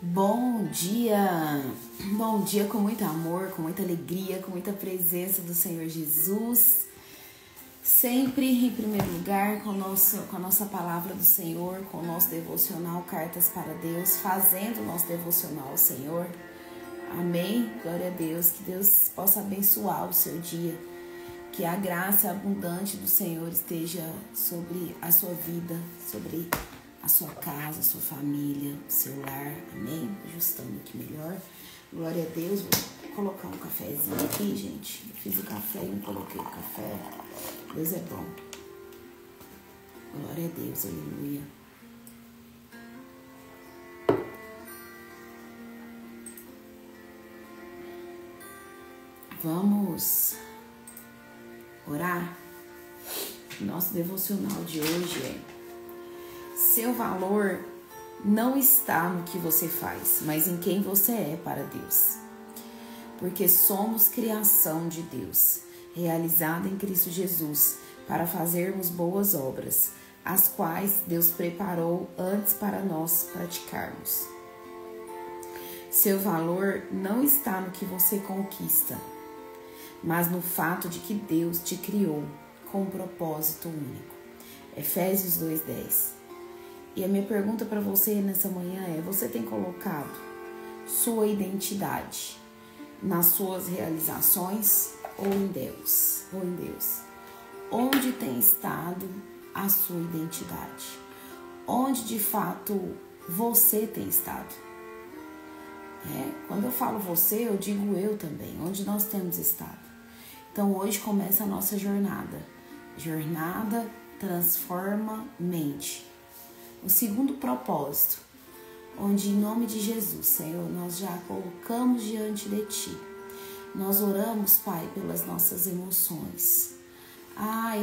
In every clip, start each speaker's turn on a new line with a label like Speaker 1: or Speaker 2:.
Speaker 1: Bom dia! Bom dia com muito amor, com muita alegria, com muita presença do Senhor Jesus. Sempre em primeiro lugar com a nossa palavra do Senhor, com o nosso devocional Cartas para Deus, fazendo o nosso devocional ao Senhor. Amém? Glória a Deus, que Deus possa abençoar o seu dia, que a graça abundante do Senhor esteja sobre a sua vida, sobre a sua casa, a sua família, o seu lar, amém? Ajustando aqui melhor. Glória a Deus. Vou colocar um cafezinho aqui, gente. Eu fiz o café e não coloquei o café. Deus é bom. Glória a Deus, aleluia. Vamos orar. Nosso devocional de hoje é: seu valor não está no que você faz, mas em quem você é para Deus. Porque somos criação de Deus, realizada em Cristo Jesus, para fazermos boas obras, as quais Deus preparou antes para nós praticarmos. Seu valor não está no que você conquista, mas no fato de que Deus te criou com um propósito único. Efésios 2:10. E a minha pergunta para você nessa manhã é: você tem colocado sua identidade nas suas realizações ou em Deus? Onde tem estado a sua identidade? Onde de fato você tem estado? Quando eu falo você, eu digo eu também, onde nós temos estado. Então hoje começa a nossa jornada. Jornada transforma mente. O segundo propósito, onde em nome de Jesus, Senhor, nós já colocamos diante de Ti. Nós oramos, Pai, pelas nossas emoções.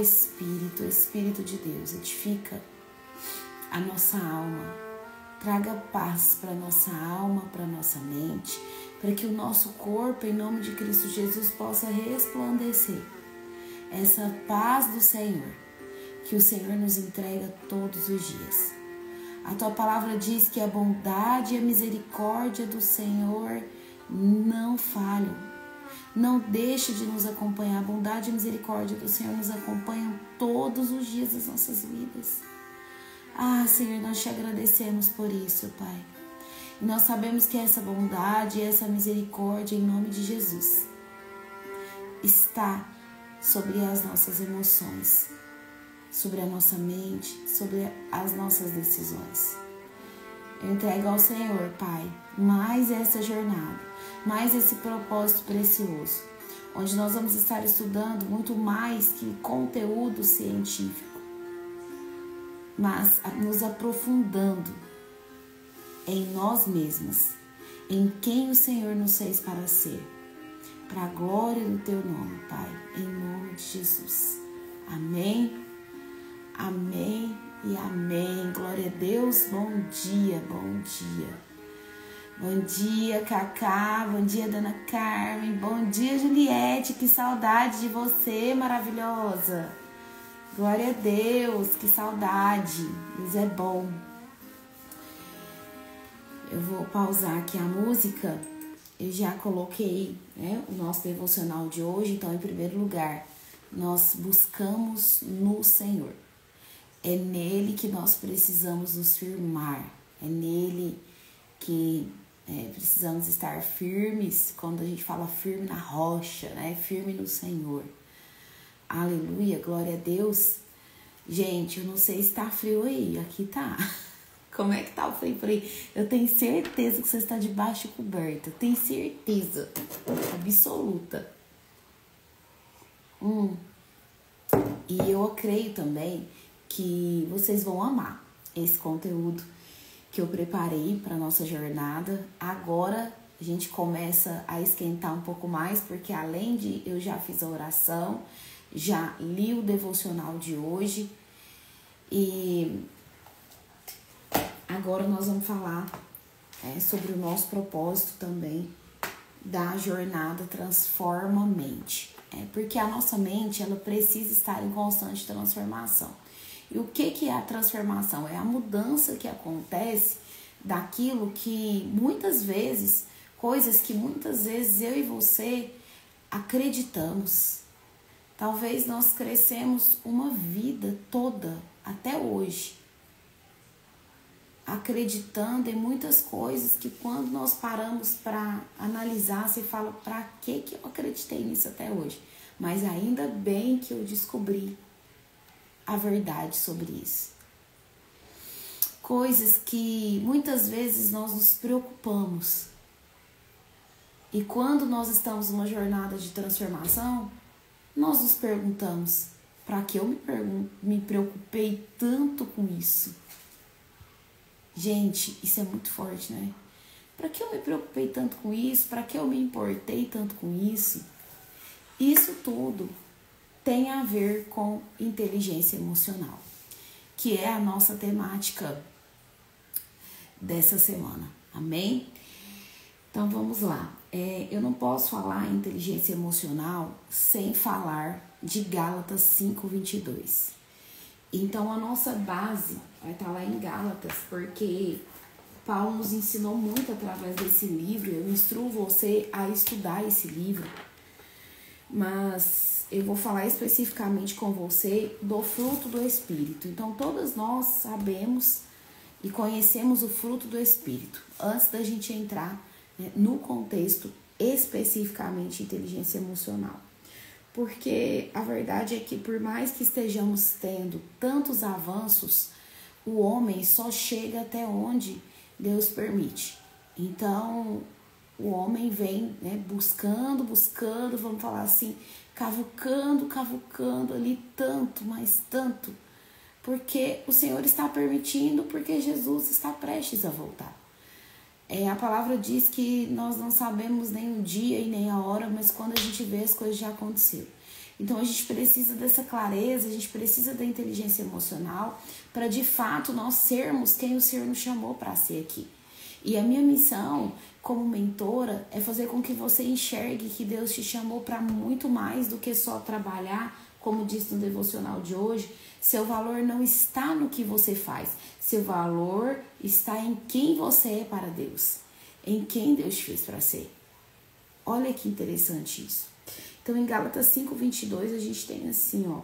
Speaker 1: Espírito de Deus, edifica a nossa alma. Traga paz para a nossa alma, para a nossa mente, para que o nosso corpo, em nome de Cristo Jesus, possa resplandecer essa paz do Senhor, que o Senhor nos entrega todos os dias. A Tua palavra diz que a bondade e a misericórdia do Senhor não falham. Não deixe de nos acompanhar. A bondade e a misericórdia do Senhor nos acompanham todos os dias das nossas vidas. Senhor, nós Te agradecemos por isso, Pai. E nós sabemos que essa bondade e essa misericórdia, em nome de Jesus, está sobre as nossas emoções, sobre a nossa mente, sobre as nossas decisões. Eu entrego ao Senhor, Pai, mais essa jornada, mais esse propósito precioso, onde nós vamos estar estudando muito mais que conteúdo científico, mas nos aprofundando em nós mesmos, em quem o Senhor nos fez para ser, para a glória do Teu nome, Pai, em nome de Jesus. Amém. Amém e amém. Glória a Deus. Bom dia, bom dia. Bom dia, Cacá. Bom dia, Dona Carmen. Bom dia, Juliette. Que saudade de você, maravilhosa. Glória a Deus. Que saudade. Deus é bom. Eu vou pausar aqui a música. Eu já coloquei, o nosso devocional de hoje. Então, em primeiro lugar, nós buscamos no Senhor. É nele que nós precisamos nos firmar. É nele que precisamos estar firmes. Quando a gente fala firme na rocha, firme no Senhor. Aleluia, glória a Deus. Gente, eu não sei se tá frio aí. Aqui tá. Como é que tá o frio por aí? Eu tenho certeza que você está debaixo de coberta. Tenho certeza absoluta. E eu creio também que vocês vão amar esse conteúdo que eu preparei para nossa jornada. Agora a gente começa a esquentar um pouco mais, porque além de eu já fiz a oração, já li o devocional de hoje e agora nós vamos falar sobre o nosso propósito também da jornada Transforma Mente. Porque a nossa mente, ela precisa estar em constante transformação. E o que é a transformação? É a mudança que acontece daquilo que muitas vezes, coisas que muitas vezes eu e você acreditamos. Talvez nós crescemos uma vida toda, até hoje, acreditando em muitas coisas que quando nós paramos para analisar, você fala, para que eu acreditei nisso até hoje? Mas ainda bem que eu descobri a verdade sobre isso. Coisas que muitas vezes nós nos preocupamos. E quando nós estamos numa jornada de transformação, nós nos perguntamos, para que eu me preocupei tanto com isso? Gente, isso é muito forte, né? Para que eu me preocupei tanto com isso? Para que eu me importei tanto com isso? Isso tudo tem a ver com inteligência emocional, que é a nossa temática dessa semana. Amém? Então vamos lá. Eu não posso falar em inteligência emocional sem falar de Gálatas 5:22. Então a nossa base vai estar lá em Gálatas, porque Paulo nos ensinou muito através desse livro. Eu instruo você a estudar esse livro, mas eu vou falar especificamente com você do fruto do Espírito. Então todas nós sabemos e conhecemos o fruto do Espírito. Antes da gente entrar, né, no contexto especificamente inteligência emocional. Porque a verdade é que por mais que estejamos tendo tantos avanços, o homem só chega até onde Deus permite. Então, o homem vem, né, buscando, vamos falar assim, cavucando ali tanto, mas tanto, porque o Senhor está permitindo, porque Jesus está prestes a voltar. A palavra diz que nós não sabemos nem o dia e nem a hora, mas quando a gente vê, as coisas já aconteceram. Então a gente precisa dessa clareza, a gente precisa da inteligência emocional para de fato nós sermos quem o Senhor nos chamou para ser aqui. E a minha missão como mentora é fazer com que você enxergue que Deus te chamou para muito mais do que só trabalhar, como disse no devocional de hoje. Seu valor não está no que você faz, seu valor está em quem você é para Deus, em quem Deus te fez para ser. Olha que interessante isso. Então, em Gálatas 5:22, a gente tem assim, ó.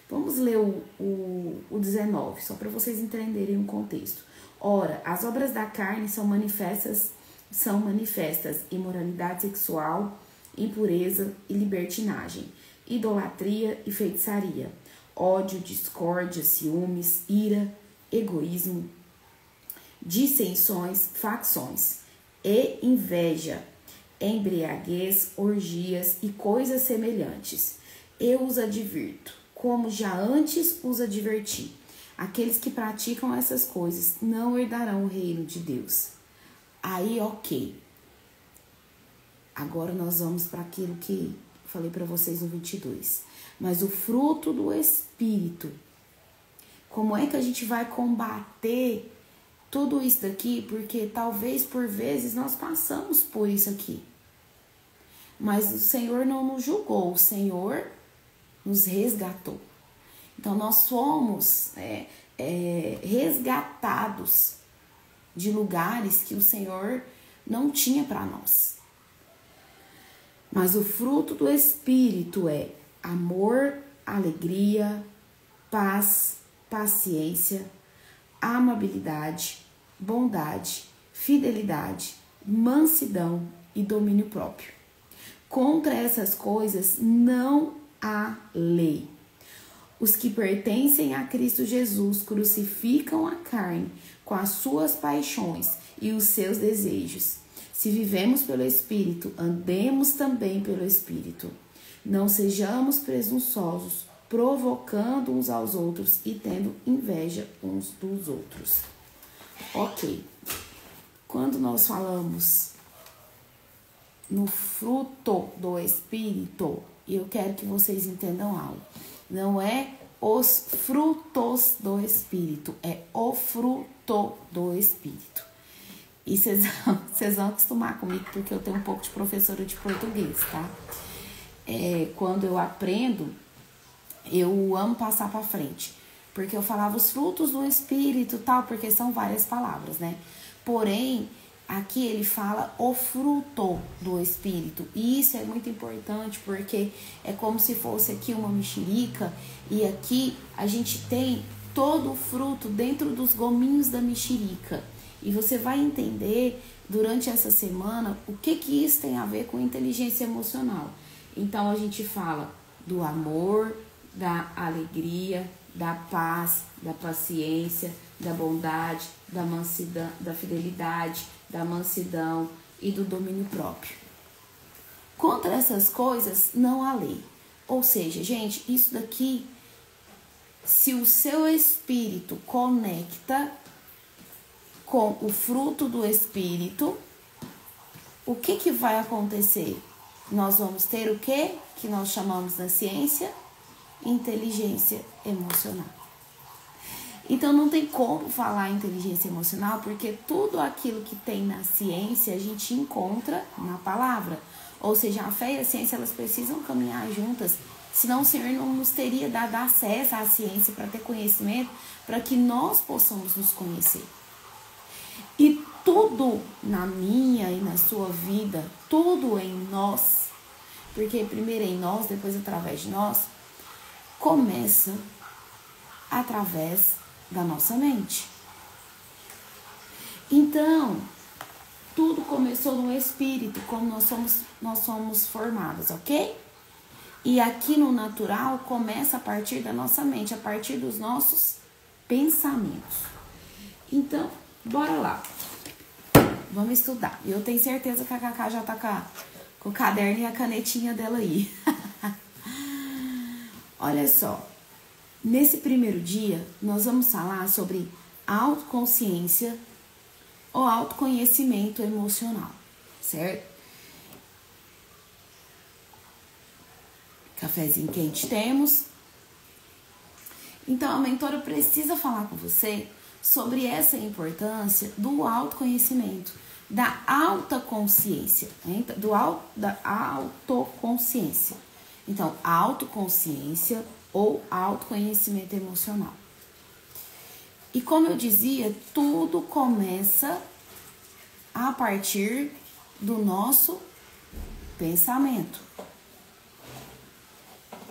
Speaker 1: Vamos ler o 19, só para vocês entenderem o contexto. Ora, as obras da carne são manifestas imoralidade sexual, impureza e libertinagem, idolatria e feitiçaria, ódio, discórdia, ciúmes, ira, egoísmo, dissensões, facções e inveja, embriaguez, orgias e coisas semelhantes. Eu os advirto, como já antes os adverti. Aqueles que praticam essas coisas não herdarão o reino de Deus. Aí, ok. Agora nós vamos para aquilo que falei para vocês no 22. Mas o fruto do Espírito, como é que a gente vai combater tudo isso daqui? Porque talvez por vezes nós passamos por isso aqui. Mas o Senhor não nos julgou, o Senhor nos resgatou. Então nós somos resgatados de lugares que o Senhor não tinha para nós. Mas o fruto do Espírito é amor, alegria, paz, paciência, amabilidade, bondade, fidelidade, mansidão e domínio próprio. Contra essas coisas não há lei. Os que pertencem a Cristo Jesus crucificam a carne com as suas paixões e os seus desejos. Se vivemos pelo Espírito, andemos também pelo Espírito. Não sejamos presunçosos, provocando uns aos outros e tendo inveja uns dos outros. Ok. Quando nós falamos no fruto do Espírito, eu quero que vocês entendam algo. Não é os frutos do Espírito, é o fruto do Espírito. E vocês vão acostumar comigo, porque eu tenho um pouco de professora de português, tá? Quando eu aprendo, eu amo passar pra frente. Porque eu falava os frutos do Espírito e tal, porque são várias palavras, né? Porém, aqui ele fala o fruto do Espírito. E isso é muito importante, porque é como se fosse aqui uma mexerica, e aqui a gente tem todo o fruto dentro dos gominhos da mexerica. E você vai entender durante essa semana o que isso tem a ver com inteligência emocional. Então a gente fala do amor, da alegria, da paz, da paciência, da bondade, da mansidão, da fidelidade, da mansidão e do domínio próprio. Contra essas coisas não há lei. Ou seja, gente, isso daqui, se o seu espírito conecta com o fruto do Espírito, o que vai acontecer? Nós vamos ter o que nós chamamos na ciência? Inteligência emocional. Então não tem como falar inteligência emocional, porque tudo aquilo que tem na ciência a gente encontra na palavra. Ou seja, a fé e a ciência, elas precisam caminhar juntas, senão o Senhor não nos teria dado acesso à ciência para ter conhecimento, para que nós possamos nos conhecer. E tudo na minha e na sua vida, tudo em nós, porque primeiro em nós, depois através de nós, começa através da nossa mente. Então, tudo começou no espírito, como nós somos formados, ok? E aqui no natural começa a partir da nossa mente, a partir dos nossos pensamentos. Então, bora lá. Vamos estudar. Eu tenho certeza que a Cacá já tá com o caderno e a canetinha dela aí. Olha só. Nesse primeiro dia, nós vamos falar sobre autoconsciência ou autoconhecimento emocional, certo? Cafezinho quente temos. Então, a mentora precisa falar com você sobre essa importância do autoconhecimento, da alta consciência, né? Da autoconsciência. Então, autoconsciência ou autoconhecimento emocional. E como eu dizia, tudo começa a partir do nosso pensamento.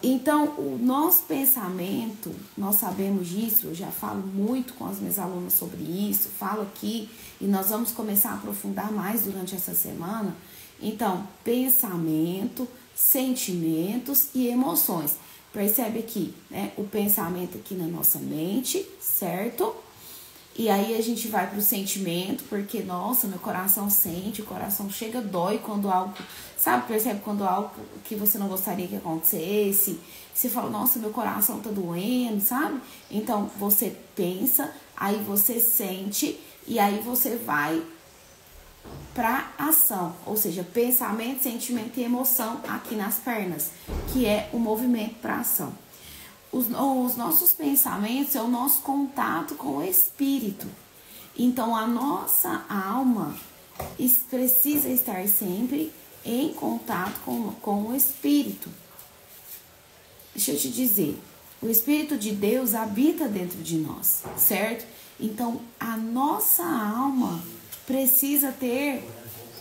Speaker 1: Então, o nosso pensamento, nós sabemos disso, eu já falo muito com as minhas alunas sobre isso, falo aqui e nós vamos começar a aprofundar mais durante essa semana. Então, pensamento, sentimentos e emoções. Percebe aqui, né? O pensamento aqui na nossa mente, certo? E aí a gente vai pro sentimento, porque, nossa, meu coração sente, o coração chega, dói quando algo, sabe? Percebe quando algo que você não gostaria que acontecesse. Você fala, nossa, meu coração tá doendo, sabe? Então, você pensa, aí você sente, e aí você vai pra ação. Ou seja, pensamento, sentimento e emoção aqui nas pernas, que é o movimento pra ação. Os nossos pensamentos é o nosso contato com o espírito. Então, a nossa alma precisa estar sempre em contato com o espírito. Deixa eu te dizer, o Espírito de Deus habita dentro de nós, certo? Então, a nossa alma precisa ter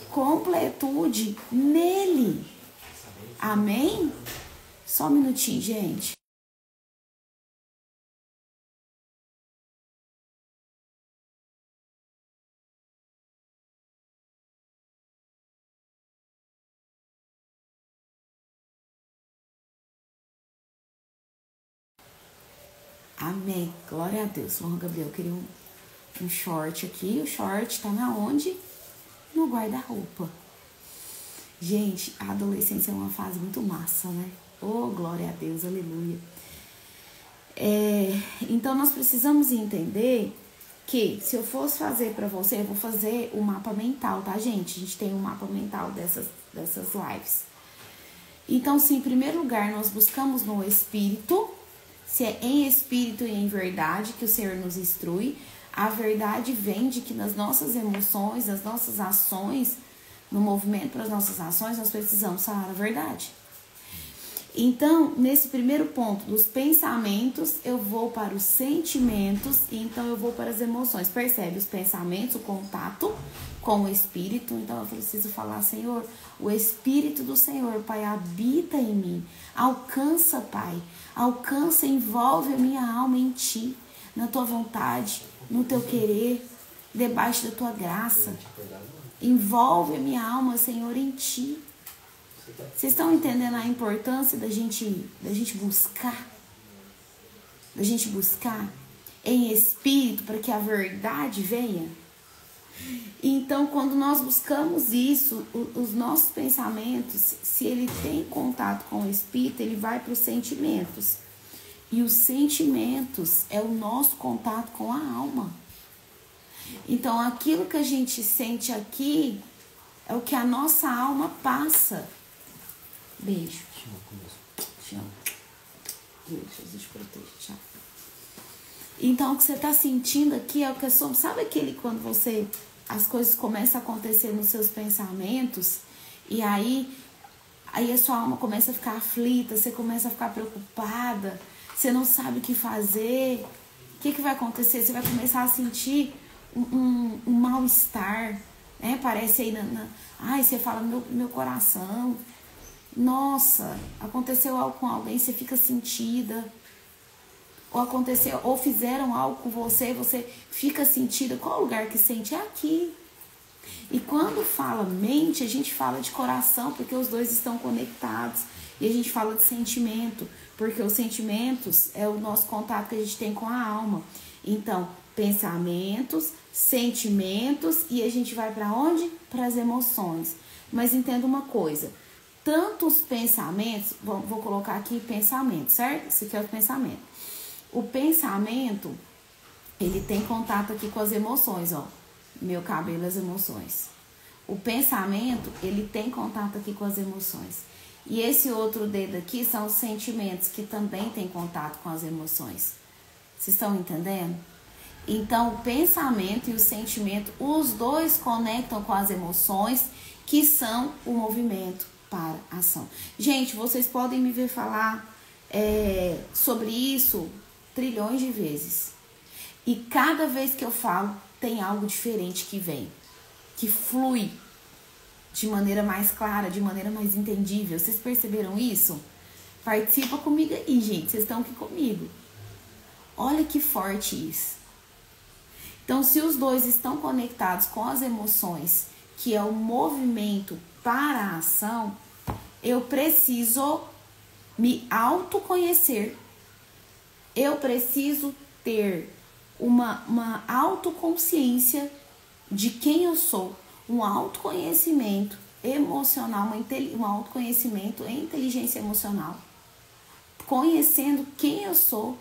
Speaker 1: completude nele. Amém? Só um minutinho, gente. Amém. Glória a Deus. João Gabriel queria um short aqui. O short tá na onde? No guarda-roupa. Gente, a adolescência é uma fase muito massa, né? Oh, glória a Deus, aleluia. Então, nós precisamos entender que se eu fosse fazer pra você, eu vou fazer o mapa mental, tá, gente? A gente tem um mapa mental dessas lives. Então, se em primeiro lugar nós buscamos no Espírito, se é em espírito e em verdade que o Senhor nos instrui, a verdade vem de que nas nossas emoções, nas nossas ações, no movimento para as nossas ações, nós precisamos falar a verdade. Então, nesse primeiro ponto, dos pensamentos, eu vou para os sentimentos e então eu vou para as emoções. Percebe? Os pensamentos, o contato com o Espírito. Então, eu preciso falar, Senhor, o Espírito do Senhor, Pai, habita em mim. Alcança, Pai. Alcança, envolve a minha alma em Ti, na Tua vontade, no Teu querer, debaixo da Tua graça. Envolve a minha alma, Senhor, em Ti. Vocês estão entendendo a importância da gente buscar? Da gente buscar em espírito para que a verdade venha? Então, quando nós buscamos isso, os nossos pensamentos, se ele tem contato com o espírito, ele vai para os sentimentos. E os sentimentos é o nosso contato com a alma. Então, aquilo que a gente sente aqui é o que a nossa alma passa. Beijo. Te amo. Beijo, Jesus te proteja. Tchau. Então, o que você está sentindo aqui é o que somos. Sabe aquele quando as coisas começam a acontecer nos seus pensamentos e aí a sua alma começa a ficar aflita, você começa a ficar preocupada, você não sabe o que fazer. O que vai acontecer? Você vai começar a sentir um mal-estar, né? Parece aí ai, você fala, meu coração. Nossa, aconteceu algo com alguém, você fica sentida. Ou fizeram algo com você, você fica sentida. Qual lugar que sente? É aqui. E quando fala mente, a gente fala de coração, porque os dois estão conectados. E a gente fala de sentimento, porque os sentimentos é o nosso contato que a gente tem com a alma. Então, pensamentos, sentimentos, e a gente vai para onde? Para as emoções. Mas entenda uma coisa. Tanto os pensamentos, vou colocar aqui pensamento, certo? Esse aqui é o pensamento. O pensamento, ele tem contato aqui com as emoções, ó. Meu cabelo, as emoções. O pensamento, ele tem contato aqui com as emoções. E esse outro dedo aqui são os sentimentos, que também tem contato com as emoções. Vocês estão entendendo? Então, o pensamento e o sentimento, os dois conectam com as emoções, que são o movimento para a ação. Gente, vocês podem me ver falar sobre isso trilhões de vezes. E cada vez que eu falo, tem algo diferente que vem, que flui de maneira mais clara, de maneira mais entendível. Vocês perceberam isso? Participa comigo aí, gente. Vocês estão aqui comigo. Olha que forte isso. Então, se os dois estão conectados com as emoções, que é o movimento para a ação, eu preciso me autoconhecer. Eu preciso ter uma autoconsciência de quem eu sou, um autoconhecimento emocional, um autoconhecimento em inteligência emocional, conhecendo quem eu sou,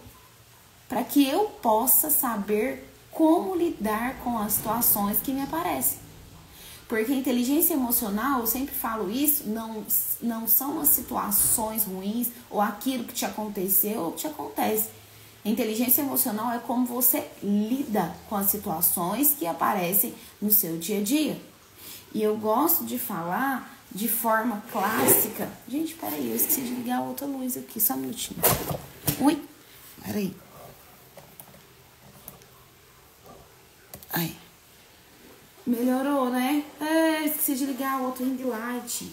Speaker 1: para que eu possa saber como lidar com as situações que me aparecem. Porque a inteligência emocional, eu sempre falo isso, não são as situações ruins ou aquilo que te aconteceu ou que te acontece. A inteligência emocional é como você lida com as situações que aparecem no seu dia a dia. E eu gosto de falar de forma clássica. Gente, peraí, eu esqueci de ligar a outra luz aqui, só um minutinho. Ui, peraí. Ai. Melhorou, né? Esqueci de ligar o outro ring light.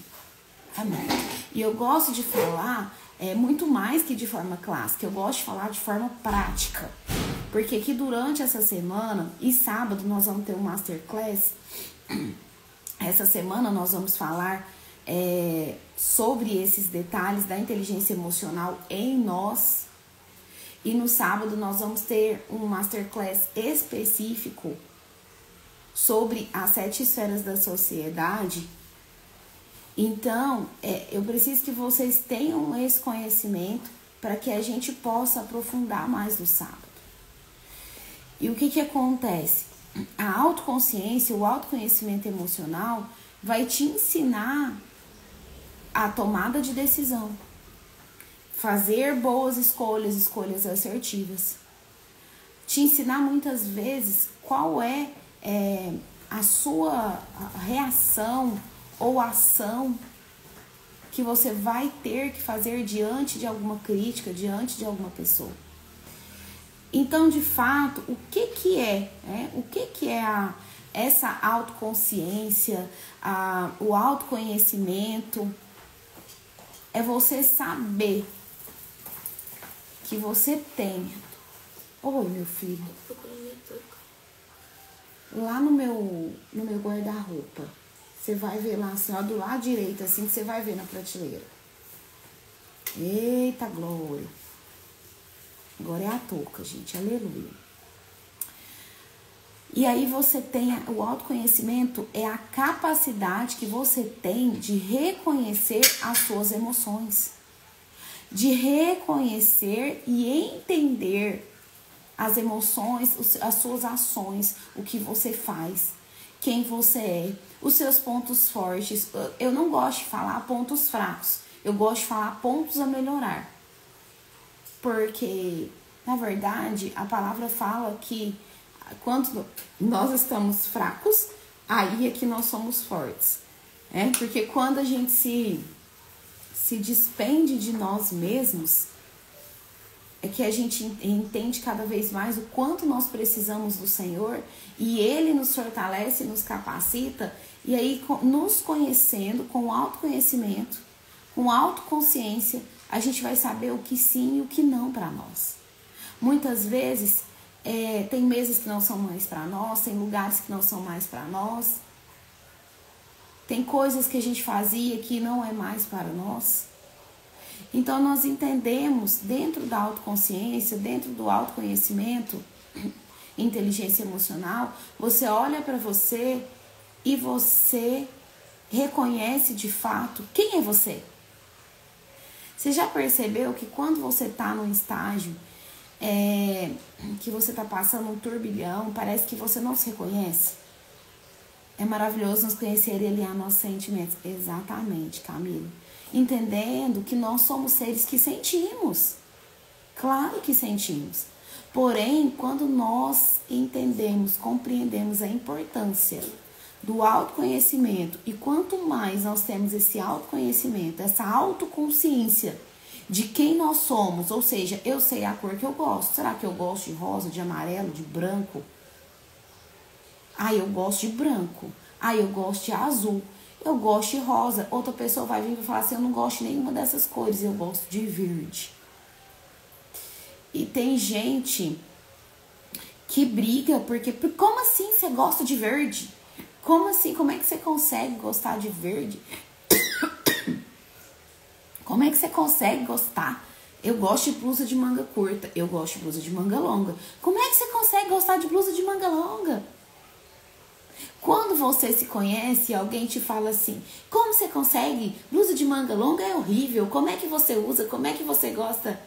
Speaker 1: Amém. E eu gosto de falar muito mais que de forma clássica. Eu gosto de falar de forma prática. Porque aqui durante essa semana e sábado nós vamos ter um masterclass. Essa semana nós vamos falar sobre esses detalhes da inteligência emocional em nós. E no sábado nós vamos ter um masterclass específico sobre as 7 esferas da sociedade. Então, eu preciso que vocês tenham esse conhecimento para que a gente possa aprofundar mais no sábado. E o que acontece? A autoconsciência, o autoconhecimento emocional vai te ensinar a tomada de decisão, fazer boas escolhas assertivas, te ensinar muitas vezes qual é a sua reação ou ação que você vai ter que fazer diante de alguma crítica, diante de alguma pessoa. Então, de fato, o que é essa autoconsciência, o autoconhecimento? É você saber que você tem. Oi, meu filho. Lá no meu guarda-roupa, você vai ver lá assim, ó, do lado direito, assim, que você vai ver na prateleira. Eita, glória. Agora é a touca, gente. Aleluia. E aí você tem o autoconhecimento, é a capacidade que você tem de reconhecer as suas emoções, de reconhecer e entender as emoções, as suas ações, o que você faz, quem você é, os seus pontos fortes. Eu não gosto de falar pontos fracos, eu gosto de falar pontos a melhorar. Porque, na verdade, a palavra fala que quando nós estamos fracos, aí é que nós somos fortes. Porque quando a gente se despende de nós mesmos, é que a gente entende cada vez mais o quanto nós precisamos do Senhor, e Ele nos fortalece, nos capacita, e aí nos conhecendo, com autoconhecimento, com autoconsciência, a gente vai saber o que sim e o que não para nós. Muitas vezes tem meses que não são mais para nós, tem lugares que não são mais para nós, tem coisas que a gente fazia que não é mais para nós. Então, nós entendemos, dentro da autoconsciência, dentro do autoconhecimento, inteligência emocional, você olha para você e você reconhece de fato quem é você. Você já percebeu que quando você está num estágio que você está passando um turbilhão, parece que você não se reconhece? É maravilhoso nos conhecer e alinhar nossos sentimentos. Exatamente, Camila. Entendendo que nós somos seres que sentimos. Claro que sentimos. Porém, quando nós entendemos, compreendemos a importância do autoconhecimento, e quanto mais nós temos esse autoconhecimento, essa autoconsciência de quem nós somos, ou seja, eu sei a cor que eu gosto. Será que eu gosto de rosa, de amarelo, de branco? Eu gosto de branco. Eu gosto de azul. Eu gosto de rosa. Outra pessoa vai vir e falar assim, eu não gosto de nenhuma dessas cores, eu gosto de verde. E tem gente que briga porque, como assim você gosta de verde? Como assim? Como é que você consegue gostar de verde? Como é que você consegue gostar? Eu gosto de blusa de manga curta. Eu gosto de blusa de manga longa. Como é que você consegue gostar de blusa de manga longa? Quando você se conhece e alguém te fala assim, como você consegue? Blusa de manga longa é horrível. Como é que você usa? Como é que você gosta?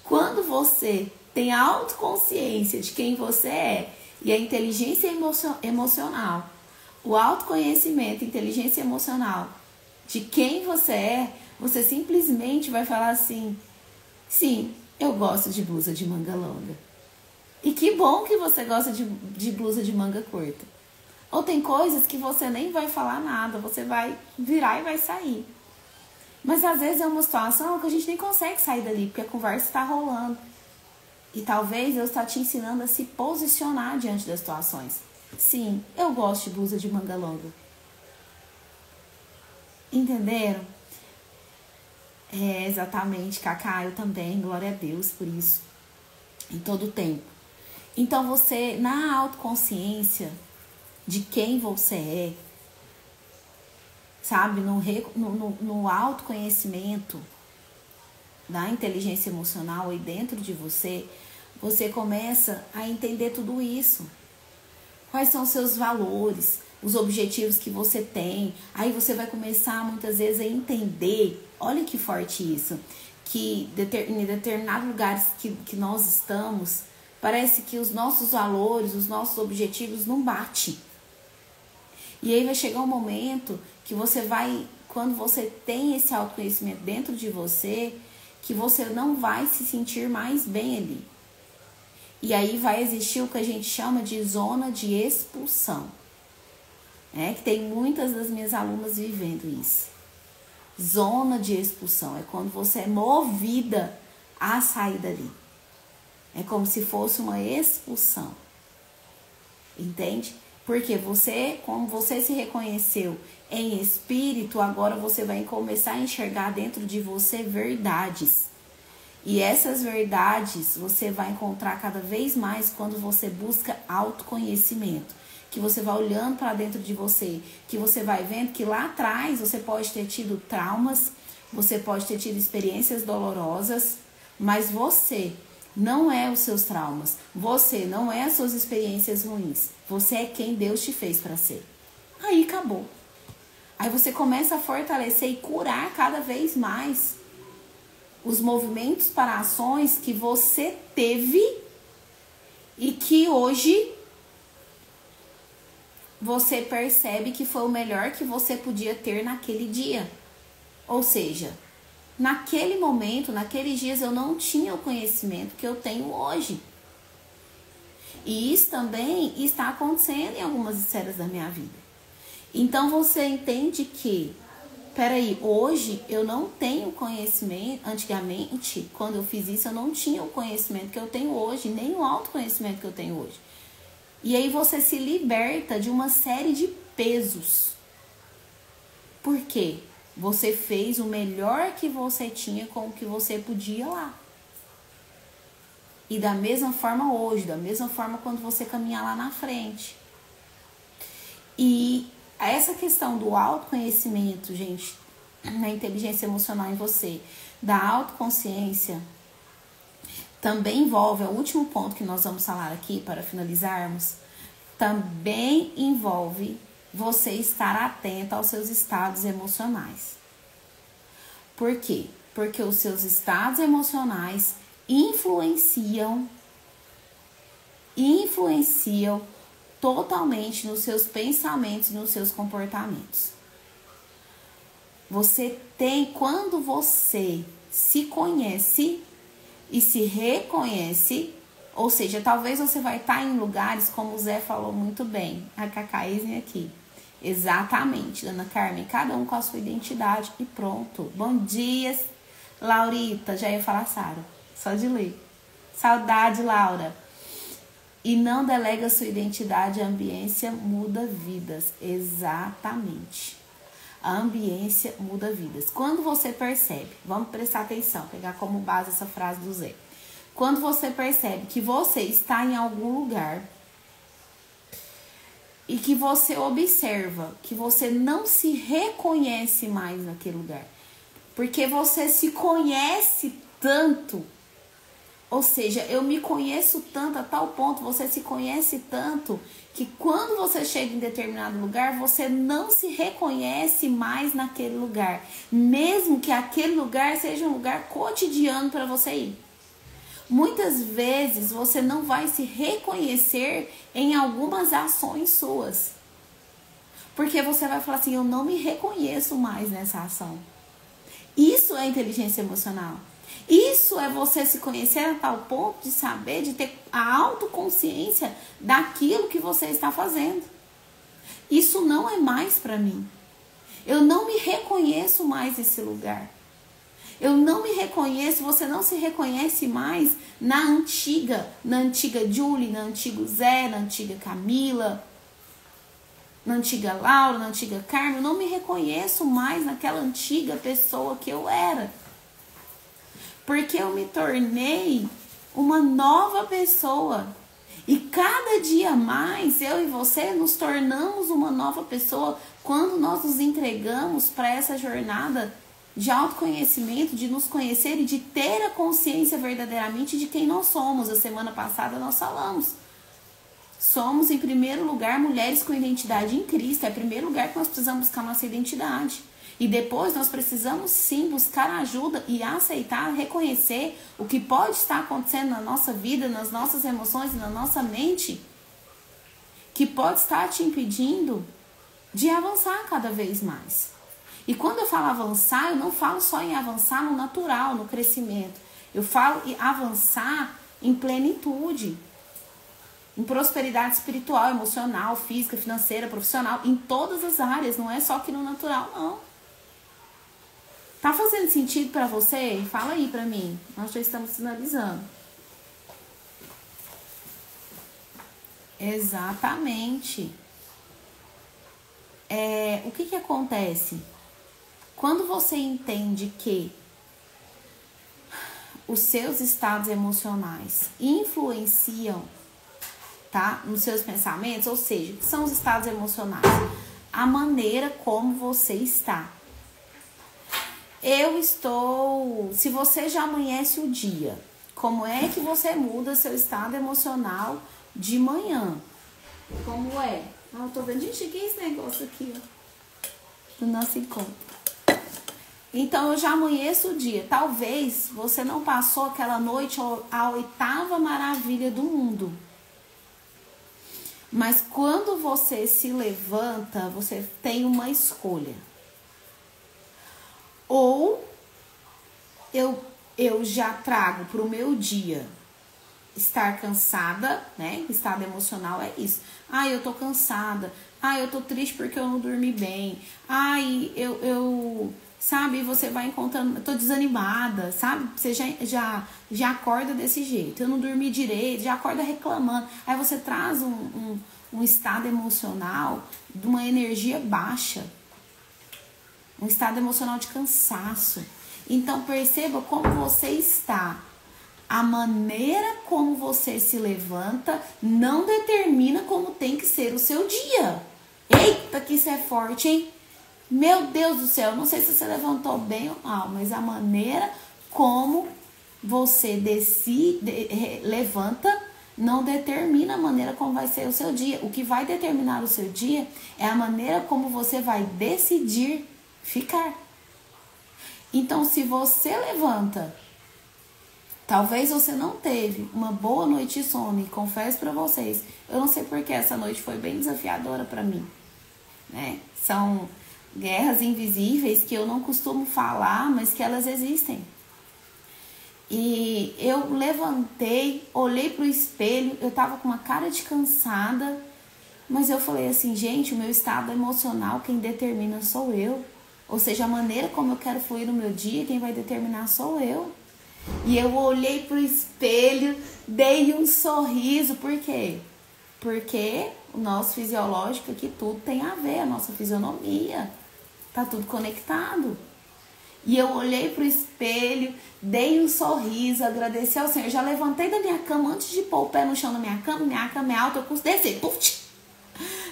Speaker 1: Quando você tem a autoconsciência de quem você é e a inteligência emocional, o autoconhecimento, inteligência emocional de quem você é, você simplesmente vai falar assim, sim, eu gosto de blusa de manga longa. E que bom que você gosta de blusa de manga curta. Ou tem coisas que você nem vai falar nada, você vai virar e vai sair. Mas às vezes é uma situação que a gente nem consegue sair dali, porque a conversa está rolando. E talvez Deus está te ensinando a se posicionar diante das situações. Sim, eu gosto de blusa de manga longa. Entenderam? Exatamente, Cacá, eu também, glória a Deus por isso. Em todo o tempo. Então você, na autoconsciência de quem você é, sabe, no autoconhecimento da inteligência emocional aí dentro de você, você começa a entender tudo isso. Quais são os seus valores, os objetivos que você tem. Aí você vai começar muitas vezes a entender, olha que forte isso, que em determinados lugares que nós estamos, parece que os nossos valores, os nossos objetivos não batem. E aí vai chegar um momento que você vai, quando você tem esse autoconhecimento dentro de você, que você não vai se sentir mais bem ali. E aí vai existir o que a gente chama de zona de expulsão. Que tem muitas das minhas alunas vivendo isso. Zona de expulsão é quando você é movida a sair dali. É como se fosse uma expulsão. Entende? Porque você, como você se reconheceu em espírito, agora você vai começar a enxergar dentro de você verdades. E essas verdades você vai encontrar cada vez mais quando você busca autoconhecimento. Que você vai olhando para dentro de você, que você vai vendo que lá atrás você pode ter tido traumas, você pode ter tido experiências dolorosas, mas você não é os seus traumas, você não é as suas experiências ruins, você é quem Deus te fez para ser. Aí acabou. Aí você começa a fortalecer e curar cada vez mais os movimentos para ações que você teve e que hoje você percebe que foi o melhor que você podia ter naquele dia. Ou seja, naquele momento, naqueles dias eu não tinha o conhecimento que eu tenho hoje. E isso também está acontecendo em algumas esferas da minha vida. Então você entende que, peraí, hoje eu não tenho conhecimento. Antigamente, quando eu fiz isso, eu não tinha o conhecimento que eu tenho hoje, nem o autoconhecimento que eu tenho hoje. E aí você se liberta de uma série de pesos. Por quê? Você fez o melhor que você tinha com o que você podia lá. E da mesma forma hoje, da mesma forma quando você caminhar lá na frente. E essa questão do autoconhecimento, gente, na inteligência emocional em você, da autoconsciência, também envolve, é o último ponto que nós vamos falar aqui para finalizarmos, também envolve você estar atento aos seus estados emocionais. Por quê? Porque os seus estados emocionais influenciam totalmente nos seus pensamentos e nos seus comportamentos. Quando você se conhece e se reconhece, ou seja, talvez você vai estar em lugares, como o Zé falou muito bem, a Cacaizinha aqui. Exatamente, Dona Carmen, cada um com a sua identidade e pronto. Bom dia, Laurita, já ia falar Sara, só de ler. Saudade, Laura. E não delega sua identidade, a ambiência muda vidas. Exatamente. A ambiência muda vidas. Quando você percebe, vamos prestar atenção, pegar como base essa frase do Zé. Quando você percebe que você está em algum lugar e que você observa que você não se reconhece mais naquele lugar, porque você se conhece tanto, ou seja, eu me conheço tanto a tal ponto, você se conhece tanto, que quando você chega em determinado lugar, você não se reconhece mais naquele lugar, mesmo que aquele lugar seja um lugar cotidiano para você ir. Muitas vezes você não vai se reconhecer em algumas ações suas, porque você vai falar assim, eu não me reconheço mais nessa ação. Isso é inteligência emocional. Isso é você se conhecer a tal ponto de saber, de ter a autoconsciência daquilo que você está fazendo. Isso não é mais para mim. Eu não me reconheço mais nesse lugar. Eu não me reconheço, você não se reconhece mais na antiga Julie, na antiga Zé, na antiga Camila, na antiga Laura, na antiga Carmen. Eu não me reconheço mais naquela antiga pessoa que eu era. Porque eu me tornei uma nova pessoa. E cada dia mais, eu e você nos tornamos uma nova pessoa quando nós nos entregamos para essa jornada de autoconhecimento, de nos conhecer e de ter a consciência verdadeiramente de quem nós somos. A semana passada nós falamos. Somos, em primeiro lugar, mulheres com identidade em Cristo. É em primeiro lugar que nós precisamos buscar nossa identidade. E depois nós precisamos sim buscar ajuda e aceitar, reconhecer o que pode estar acontecendo na nossa vida, nas nossas emoções e na nossa mente, que pode estar te impedindo de avançar cada vez mais. E quando eu falo avançar, eu não falo só em avançar no natural, no crescimento. Eu falo em avançar em plenitude, em prosperidade espiritual, emocional, física, financeira, profissional, em todas as áreas, não é só aqui no natural, não. Tá fazendo sentido para você? Fala aí para mim. Nós já estamos finalizando. Exatamente. O que acontece? Quando você entende que os seus estados emocionais influenciam, tá, nos seus pensamentos, ou seja, que são os estados emocionais? A maneira como você está. Se você já amanhece o dia, como é que você muda seu estado emocional de manhã? Como é? Eu tô vendo, gente, que é esse negócio aqui, ó, do nosso encontro. Então, eu já amanheço o dia. Talvez você não passou aquela noite a 8ª maravilha do mundo. Mas quando você se levanta, você tem uma escolha. Ou eu já trago para o meu dia estar cansada, né? Estado emocional é isso. Ai, eu tô cansada. Ai, eu tô triste porque eu não dormi bem. Ai, sabe, você vai encontrando, eu tô desanimada, sabe? Você já acorda desse jeito. Eu não dormi direito, já acorda reclamando. Aí você traz um estado emocional de uma energia baixa. Um estado emocional de cansaço. Então, perceba como você está. A maneira como você se levanta não determina como tem que ser o seu dia. Eita, que isso é forte, hein? Meu Deus do céu, não sei se você levantou bem ou mal, mas a maneira como você levanta não determina a maneira como vai ser o seu dia. O que vai determinar o seu dia é a maneira como você vai decidir ficar. Então, se você levanta, talvez você não teve uma boa noite de sono, e confesso para vocês, eu não sei porque essa noite foi bem desafiadora para mim, né? São guerras invisíveis que eu não costumo falar, mas que elas existem. E eu levantei, olhei pro espelho, eu tava com uma cara de cansada, mas eu falei assim, gente, o meu estado emocional, quem determina sou eu. Ou seja, a maneira como eu quero fluir no meu dia, quem vai determinar sou eu. E eu olhei pro espelho, dei um sorriso, por quê? Porque o nosso fisiológico aqui, tudo tem a ver, a nossa fisionomia, tá tudo conectado. E eu olhei pro espelho, dei um sorriso, agradeci ao Senhor. Já levantei da minha cama antes de pôr o pé no chão da minha cama é alta, eu consigo descer. Puf!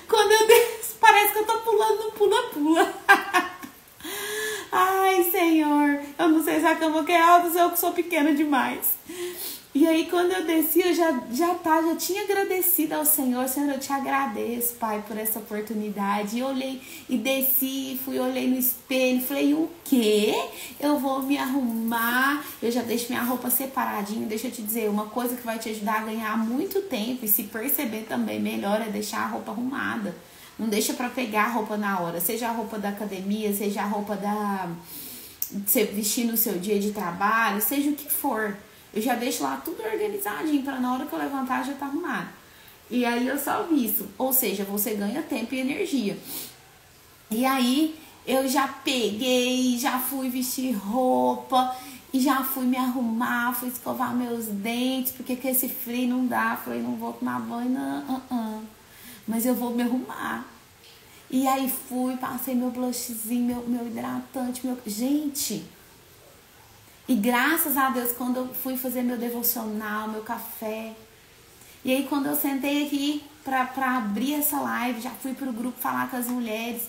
Speaker 1: Quando eu desço, parece que eu tô pulando no pula-pula. Ai, Senhor, eu não sei se a cama que é alta ou se eu sou pequena demais. E aí, quando eu desci, eu já tinha agradecido ao Senhor. Senhor, eu te agradeço, Pai, por essa oportunidade. E olhei e desci, olhei no espelho, falei, o quê? Eu vou me arrumar. Eu já deixo minha roupa separadinha. Deixa eu te dizer, uma coisa que vai te ajudar a ganhar muito tempo e se perceber também melhor é deixar a roupa arrumada. Não deixa pra pegar a roupa na hora. Seja a roupa da academia, seja a roupa de você vestir no seu dia de trabalho, seja o que for. Eu já deixo lá tudo organizadinho pra na hora que eu levantar já tá arrumado. E aí eu só visto. Ou seja, você ganha tempo e energia. E aí eu já peguei, já fui vestir roupa e já fui me arrumar, fui escovar meus dentes, porque com esse frio não dá. Falei, não vou tomar banho, não. Mas eu vou me arrumar. E aí fui, passei meu blushzinho, meu hidratante, Gente! E graças a Deus, quando eu fui fazer meu devocional, meu café. E aí quando eu sentei aqui pra abrir essa live, já fui pro grupo falar com as mulheres,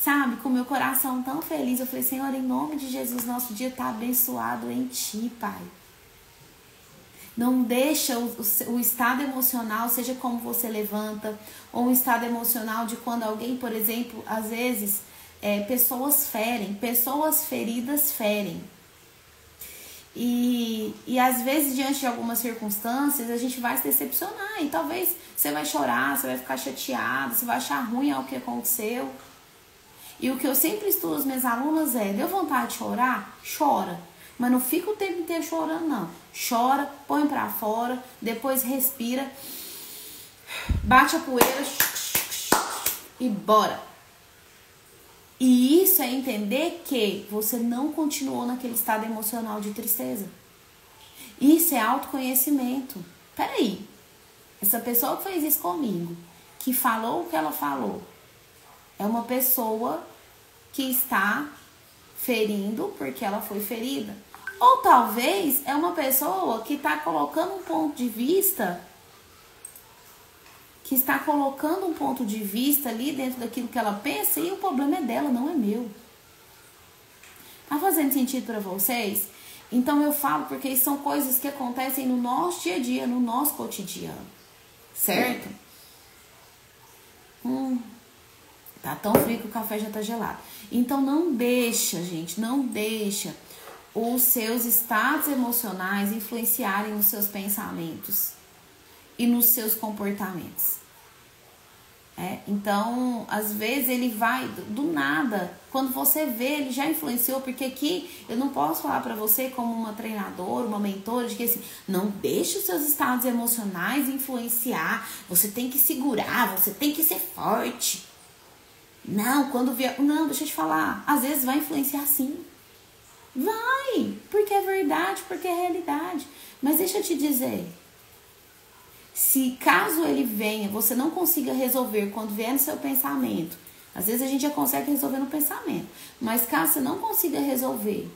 Speaker 1: sabe? Com meu coração tão feliz. Eu falei, Senhor, em nome de Jesus, nosso dia tá abençoado em Ti, Pai. Não deixa o estado emocional, seja como você levanta, ou um estado emocional de quando alguém, por exemplo, às vezes, pessoas ferem, pessoas feridas ferem. E às vezes, diante de algumas circunstâncias, a gente vai se decepcionar. E talvez você vai chorar, você vai ficar chateado, você vai achar ruim ao que aconteceu. E o que eu sempre estudo as minhas alunas deu vontade de chorar? Chora. Mas não fica o tempo inteiro chorando, não. Chora, põe pra fora, depois respira, bate a poeira e bora. E isso é entender que você não continuou naquele estado emocional de tristeza. Isso é autoconhecimento. Peraí, essa pessoa que fez isso comigo, que falou o que ela falou, é uma pessoa que está ferindo porque ela foi ferida. Ou talvez é uma pessoa que está colocando um ponto de vista, ali dentro daquilo que ela pensa, e o problema é dela, não é meu. Tá fazendo sentido para vocês? Então eu falo porque são coisas que acontecem no nosso dia a dia, no nosso cotidiano. Certo? Tá tão frio que o café já tá gelado. Então não deixa, gente, não deixa os seus estados emocionais influenciarem nos seus pensamentos e nos seus comportamentos. Então, às vezes ele vai do nada, quando você vê, ele já influenciou, porque aqui eu não posso falar pra você como uma treinadora, uma mentora, de que assim, não deixe os seus estados emocionais influenciar, você tem que segurar, você tem que ser forte. Não, não, deixa eu te falar, às vezes vai influenciar sim. Vai, porque é verdade, porque é realidade. Mas deixa eu te dizer, se caso ele venha, você não consiga resolver quando vier no seu pensamento, às vezes a gente já consegue resolver no pensamento, mas caso você não consiga resolver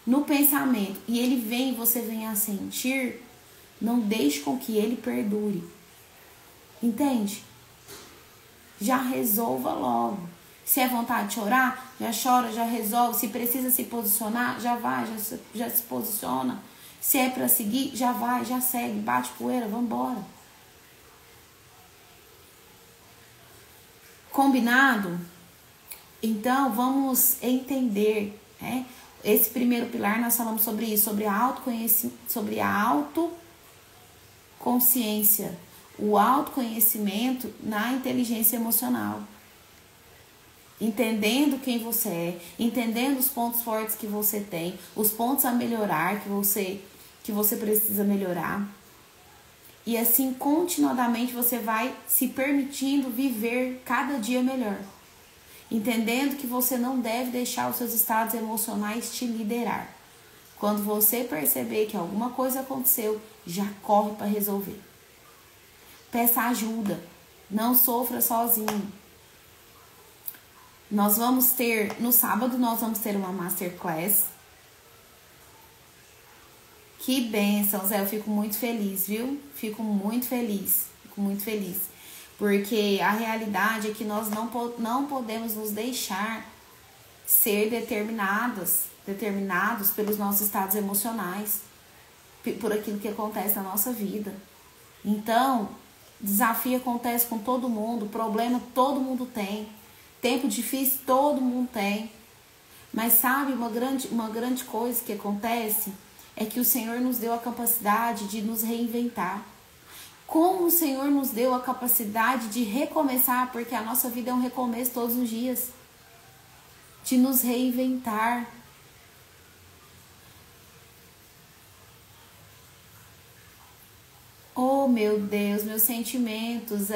Speaker 1: no pensamento e ele vem e você venha a sentir, não deixe com que ele perdure. Entende? Já resolva logo. Se é vontade de chorar, já chora, já resolve. Se precisa se posicionar, já vai, já se posiciona. Se é pra seguir, já vai, já segue, bate poeira, vambora. Combinado? Então, vamos entender, né? Esse primeiro pilar, nós falamos sobre isso, sobre a autoconhecimento, sobre a autoconsciência, o autoconhecimento na inteligência emocional. Entendendo quem você é, entendendo os pontos fortes que você tem, os pontos a melhorar que você precisa melhorar. E assim, continuadamente, você vai se permitindo viver cada dia melhor. Entendendo que você não deve deixar os seus estados emocionais te liderar. Quando você perceber que alguma coisa aconteceu, já corre para resolver. Peça ajuda. Não sofra sozinho. No sábado, nós vamos ter uma masterclass. Que bênção, Zé, eu fico muito feliz, viu? Fico muito feliz. Porque a realidade é que nós não podemos nos deixar ser determinados pelos nossos estados emocionais, por aquilo que acontece na nossa vida. Então, desafio acontece com todo mundo, problema todo mundo tem. Tempo difícil todo mundo tem. Mas sabe, uma grande coisa que acontece é que o Senhor nos deu a capacidade de nos reinventar. Como o Senhor nos deu a capacidade de recomeçar, porque a nossa vida é um recomeço todos os dias. De nos reinventar. Oh, meu Deus, meus sentimentos,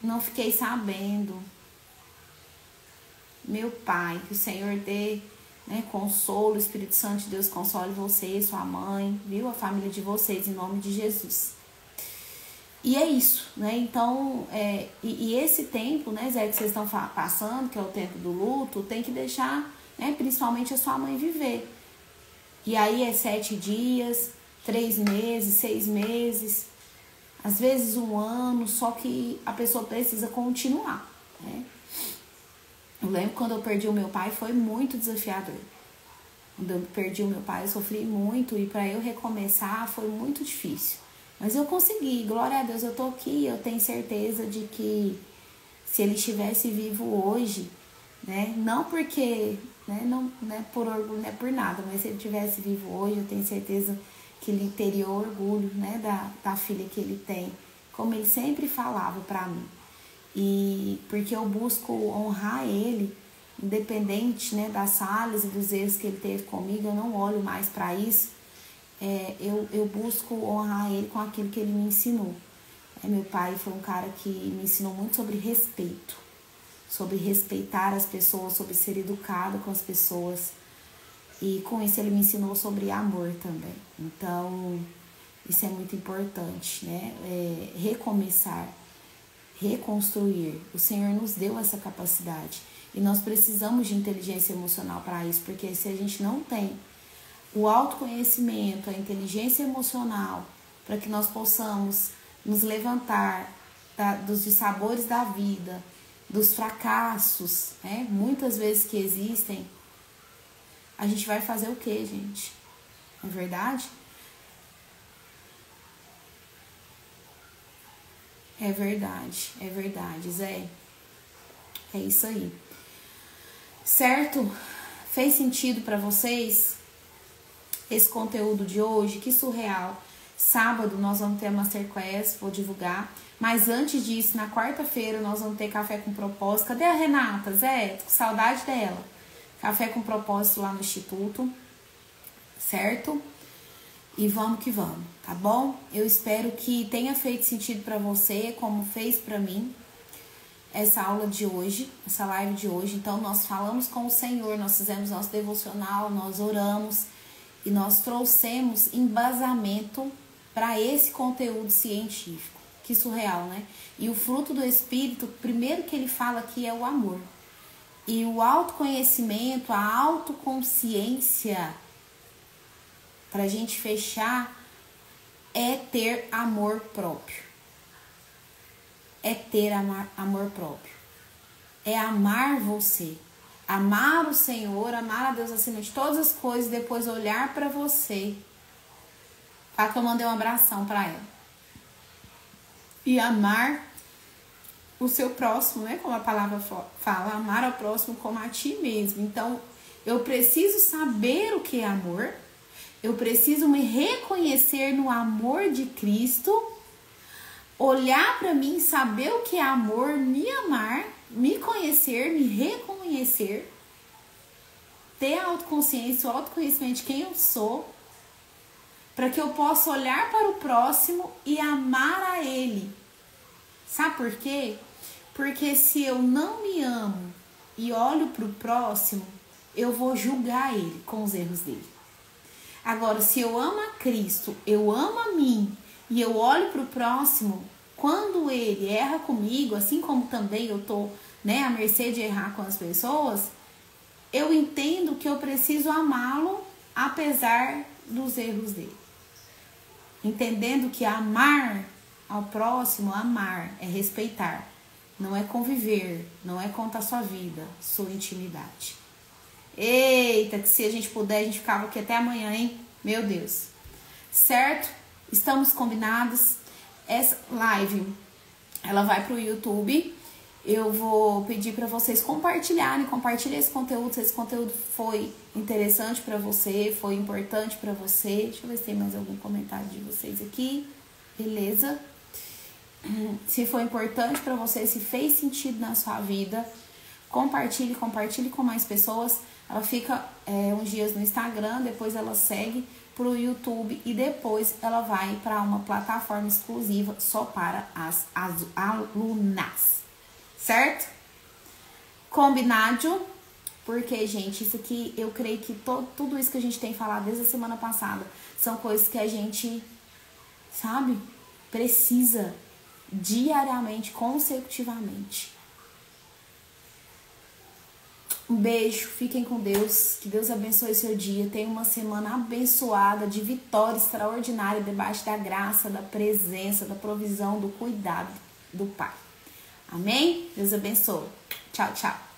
Speaker 1: não fiquei sabendo. Meu Pai, que o Senhor dê, né, consolo, o Espírito Santo de Deus console você, sua mãe, viu? A família de vocês, em nome de Jesus. E é isso, né? Então, e esse tempo, né, Zé, que vocês estão passando, que é o tempo do luto, tem que deixar, né, principalmente a sua mãe viver. E aí é 7 dias, 3 meses, 6 meses, às vezes 1 ano, só que a pessoa precisa continuar, né? Eu lembro quando eu perdi o meu pai, foi muito desafiador. Quando eu perdi o meu pai, eu sofri muito, e para eu recomeçar foi muito difícil. Mas eu consegui, glória a Deus, eu tô aqui, eu tenho certeza de que se ele estivesse vivo hoje, né, não porque, né, não é por orgulho, não é por nada, mas se ele estivesse vivo hoje, eu tenho certeza que ele teria orgulho, né, da filha que ele tem, como ele sempre falava para mim. E porque eu busco honrar ele, independente, né, das falhas e dos erros que ele teve comigo, eu não olho mais para isso. Eu busco honrar ele com aquilo que ele me ensinou. Meu pai foi um cara que me ensinou muito sobre respeito. sobre respeitar as pessoas, sobre ser educado com as pessoas. E com isso ele me ensinou sobre amor também. Então, isso é muito importante, né? Recomeçar, reconstruir. O Senhor nos deu essa capacidade. E nós precisamos de inteligência emocional para isso, porque se a gente não tem o autoconhecimento, a inteligência emocional, para que nós possamos nos levantar dos dissabores da vida, dos fracassos, né? Muitas vezes que existem, a gente vai fazer o quê, gente? Não é verdade? É verdade, Zé. É isso aí. Certo? Fez sentido para vocês esse conteúdo de hoje? Que surreal. Sábado nós vamos ter a Masterclass, vou divulgar. Mas antes disso, na quarta-feira, nós vamos ter Café com Propósito. Cadê a Renata, Zé? Tô com saudade dela. Café com Propósito lá no Instituto. Certo? E vamos que vamos, tá bom? Eu espero que tenha feito sentido para você, como fez para mim, essa aula de hoje, essa live de hoje. Então, nós falamos com o Senhor, nós fizemos nosso devocional, nós oramos e nós trouxemos embasamento para esse conteúdo científico. Que surreal, né? E o fruto do Espírito, primeiro que ele fala aqui é o amor. E o autoconhecimento, a autoconsciência, para a gente fechar, é ter amor próprio. É ter amor próprio. É amar você. Amar o Senhor, amar a Deus acima de todas as coisas, depois olhar para você. Fala que eu mandei um abração para ela. E amar o seu próximo, né? Como a palavra fala, amar ao próximo como a ti mesmo. Então, eu preciso saber o que é amor. Eu preciso me reconhecer no amor de Cristo, olhar para mim, saber o que é amor, me amar, me conhecer, me reconhecer, ter a autoconsciência, o autoconhecimento de quem eu sou, para que eu possa olhar para o próximo e amar a ele. Sabe por quê? Porque se eu não me amo e olho para o próximo, eu vou julgar ele com os erros dele. Agora, se eu amo a Cristo, eu amo a mim e eu olho para o próximo, quando ele erra comigo, assim como também eu estou, né, à mercê de errar com as pessoas, eu entendo que eu preciso amá-lo apesar dos erros dele. Entendendo que amar ao próximo, amar é respeitar, não é conviver, não é contar sua vida, sua intimidade. Eita, que se a gente puder, a gente ficava aqui até amanhã, hein? Meu Deus. Certo? Estamos combinados. Essa live, ela vai pro YouTube. Eu vou pedir para vocês compartilharem. Compartilhem esse conteúdo. Se esse conteúdo foi interessante para você, foi importante para você. Deixa eu ver se tem mais algum comentário de vocês aqui. Beleza? Se foi importante para você, se fez sentido na sua vida, compartilhe com mais pessoas. Ela fica uns dias no Instagram, depois ela segue pro YouTube e depois ela vai para uma plataforma exclusiva só para as alunas, certo? Combinado? Porque, gente, isso aqui, eu creio que tudo isso que a gente tem falado desde a semana passada são coisas que a gente, sabe, precisa diariamente, consecutivamente. Um beijo, fiquem com Deus, que Deus abençoe seu dia, tenha uma semana abençoada, de vitória extraordinária, debaixo da graça, da presença, da provisão, do cuidado do Pai. Amém? Deus abençoe. Tchau, tchau.